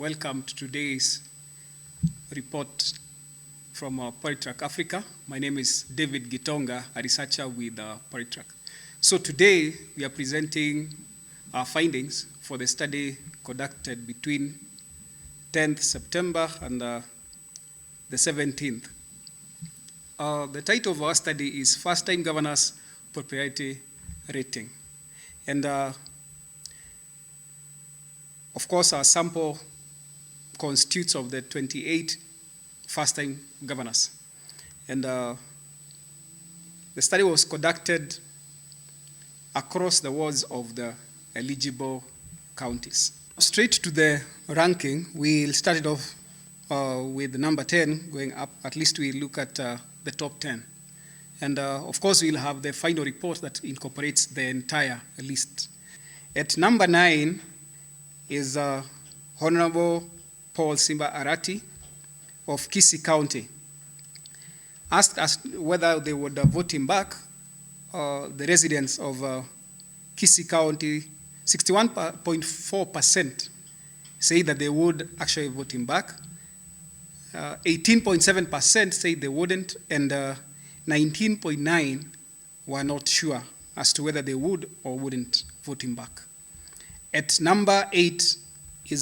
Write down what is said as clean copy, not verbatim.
Welcome to today's report from Polytrack Africa. My name is David Gitonga, a researcher with Polytrack. So today we are presenting our findings for the study conducted between 10th September and the 17th. The title of our study is First-Time Governors Popularity Rating. And of course, our sample constitutes of the 28 first-time governors. And the study was conducted across the wards of the eligible counties. Straight to the ranking, we'll start it off with number 10 going up. At least we look at the top 10. And of course, we'll have the final report that incorporates the entire list. At number 9 is Honorable Paul Simba Arati of Kisii County. Asked us whether they would vote him back, the residents of Kisii County, 61.4% say that they would actually vote him back. 18.7% say they wouldn't, and 19.9% were not sure as to whether they would or wouldn't vote him back. At number 8